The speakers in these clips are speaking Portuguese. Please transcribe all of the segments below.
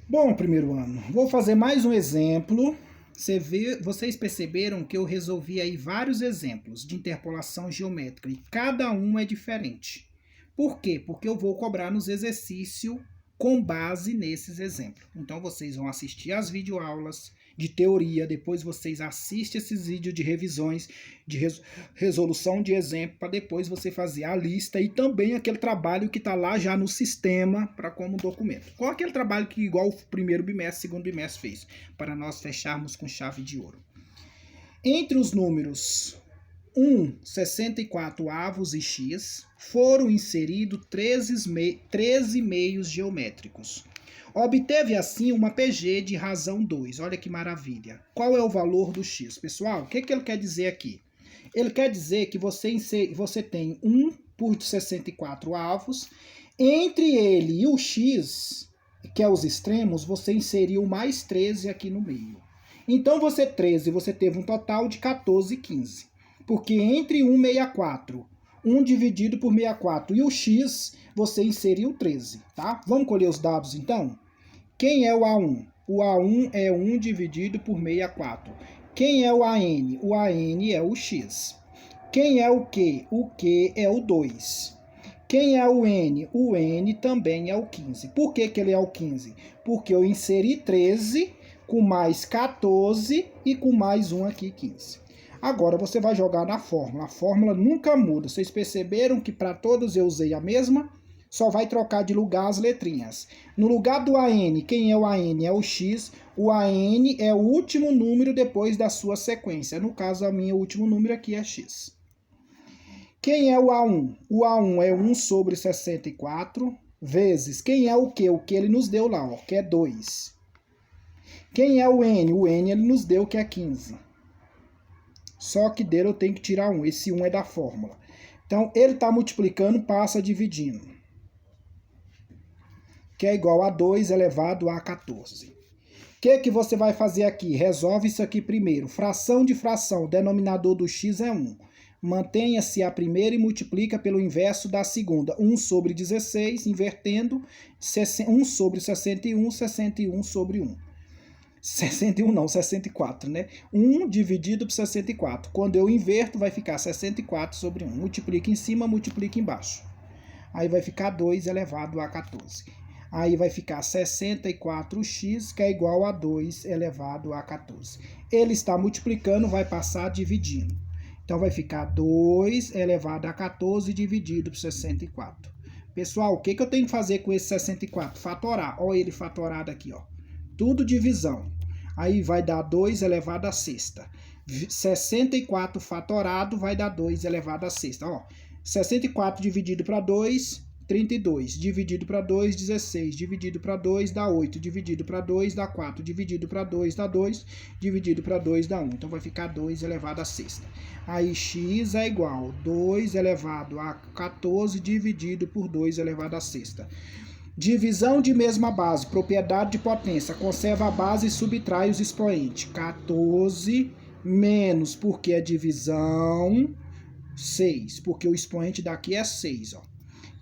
Bom, primeiro ano, vou fazer mais um exemplo. Vocês perceberam que eu resolvi aí vários exemplos de interpolação geométrica e cada um é diferente. Por quê? Porque eu vou cobrar nos exercícios com base nesses exemplos. Então vocês vão assistir às videoaulas de teoria, depois vocês assistem esses vídeos de revisões, de resolução de exemplo, para depois você fazer a lista e também aquele trabalho que está lá já no sistema para como documento. Qual aquele trabalho que igual o primeiro bimestre, segundo bimestre fez, para nós fecharmos com chave de ouro. Entre os números 1, 64 avos e x, foram inseridos 13 meios geométricos. Obteve assim uma PG de razão 2. Olha que maravilha. Qual é o valor do x? Pessoal, o que ele quer dizer aqui? Ele quer dizer que você tem 1 por 64 avos. Entre ele e o x, que é os extremos, você inseriu mais 13 aqui no meio. Então, você teve um total de 14, 15. Porque entre 164, 1 dividido por 64 e o x, você inseriu 13, tá? Vamos colher os dados então? Quem é o A1? O A1 é 1 dividido por 64. Quem é o AN? O AN é o x. Quem é o Q? O Q é o 2. Quem é o N? O N também é o 15. Por que ele é o 15? Porque eu inseri 13 com mais 14 e com mais 1 aqui, 15. Agora você vai jogar na fórmula. A fórmula nunca muda. Vocês perceberam que para todos eu usei a mesma? Só vai trocar de lugar as letrinhas. No lugar do AN, quem é o AN? É o X. O AN é o último número depois da sua sequência. No caso, o meu último número aqui é X. Quem é o A1? O A1 é 1 sobre 64 vezes. Quem é o Q? O Q ele nos deu lá, ó, que é 2. Quem é o N? O N ele nos deu que é 15. Só que dele eu tenho que tirar 1. Esse 1 é da fórmula. Então, ele está multiplicando, passa dividindo. Que é igual a 2 elevado a 14. O que você vai fazer aqui? Resolve isso aqui primeiro. Fração de fração, o denominador do x é 1. Mantenha-se a primeira e multiplica pelo inverso da segunda. 1 sobre 16, invertendo, 1 sobre 61, 61 sobre 1. 61 não, 64, né? 1 dividido por 64. Quando eu inverto, vai ficar 64 sobre 1. Multiplica em cima, multiplica embaixo. Aí vai ficar 2 elevado a 14. Aí vai ficar 64x, que é igual a 2 elevado a 14. Ele está multiplicando, vai passar dividindo. Então, vai ficar 2 elevado a 14 dividido por 64. Pessoal, o que eu tenho que fazer com esse 64? Fatorar. Olha ele fatorado aqui, ó. Tudo divisão. Aí vai dar 2 elevado a sexta. 64 fatorado vai dar 2 elevado a sexta. Ó, 64 dividido para 2, 32. Dividido para 2, 16. Dividido para 2 dá 8. Dividido para 2 dá 4. Dividido para 2 dá 2. Dividido para 2 dá 1. Então vai ficar 2 elevado a sexta. Aí x é igual a 2 elevado a 14 dividido por 2 elevado a sexta. Divisão de mesma base, propriedade de potência. Conserva a base e subtrai os expoentes. 14 menos, porque é divisão, 6. Porque o expoente daqui é 6, ó.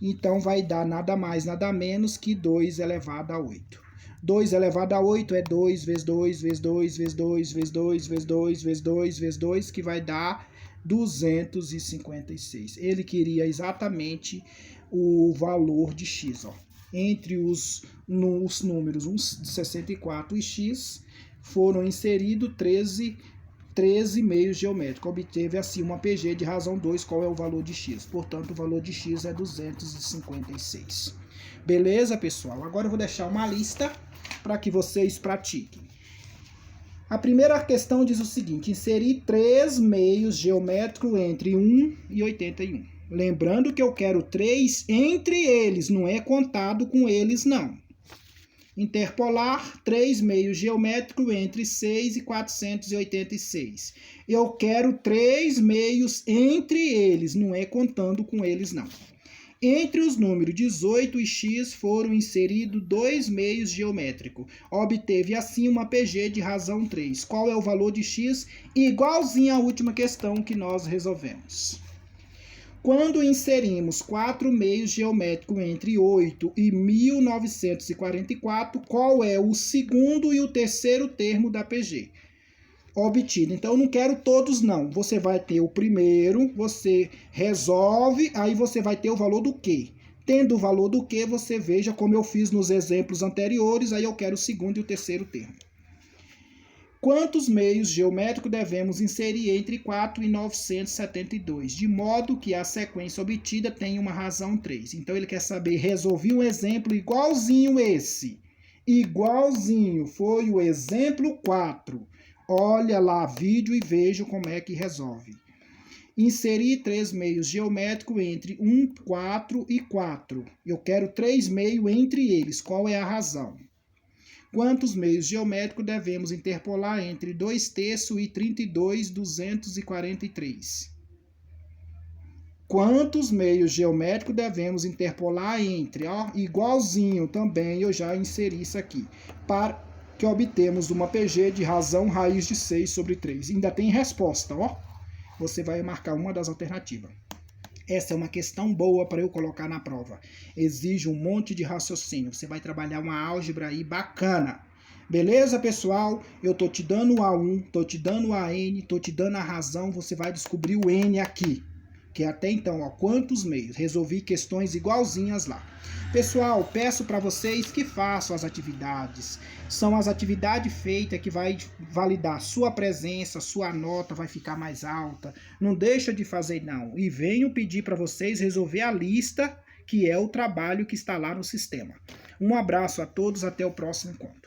Então, vai dar nada mais, nada menos que 2 elevado a 8. 2 elevado a 8 é 2 vezes 2, vezes 2, vezes 2, vezes 2, vezes 2, vezes 2, vezes 2, que vai dar 256. Ele queria exatamente o valor de x, ó. Entre os números 64 e x, foram inseridos 13 meios geométricos. Obteve assim uma PG de razão 2, qual é o valor de x. Portanto, o valor de x é 256. Beleza, pessoal? Agora eu vou deixar uma lista para que vocês pratiquem. A primeira questão diz o seguinte: inserir 3 meios geométricos entre 1 e 81. Lembrando que eu quero 3 entre eles, não é contado com eles, não. Interpolar 3 meios geométricos entre 6 e 486. Eu quero 3 meios entre eles, não é contando com eles, não. Entre os números 18 e x foram inseridos 2 meios geométricos. Obteve assim uma PG de razão 3. Qual é o valor de x? Igualzinho à última questão que nós resolvemos. Quando inserimos 4 meios geométricos entre 8 e 1944, qual é o segundo e o terceiro termo da PG obtido? Então, eu não quero todos, não. Você vai ter o primeiro, você resolve, aí você vai ter o valor do Q. Tendo o valor do Q, você veja como eu fiz nos exemplos anteriores, aí eu quero o segundo e o terceiro termo. Quantos meios geométricos devemos inserir entre 4 e 972, de modo que a sequência obtida tenha uma razão 3. Então, ele quer saber, resolvi um exemplo igualzinho esse. Igualzinho, foi o exemplo 4. Olha lá vídeo e veja como é que resolve. Inserir 3 meios geométricos entre 1, 4 e 4. Eu quero 3 meios entre eles. Qual é a razão? Quantos meios geométricos devemos interpolar entre 2/3 e 32,243? Quantos meios geométricos devemos interpolar entre, igualzinho também, eu já inseri isso aqui, para que obtemos uma PG de razão raiz de 6 sobre 3. Ainda tem resposta, ó. Você vai marcar uma das alternativas. Essa é uma questão boa para eu colocar na prova. Exige um monte de raciocínio. Você vai trabalhar uma álgebra aí bacana. Beleza, pessoal? Eu tô te dando o A1, tô te dando o AN, tô te dando a razão. Você vai descobrir o N aqui. Que até então, ó, quantos meios? Resolvi questões igualzinhas lá. Pessoal, peço para vocês que façam as atividades. São as atividades feitas que vai validar sua presença, sua nota vai ficar mais alta. Não deixa de fazer não. E venho pedir para vocês resolver a lista, que é o trabalho que está lá no sistema. Um abraço a todos, até o próximo encontro.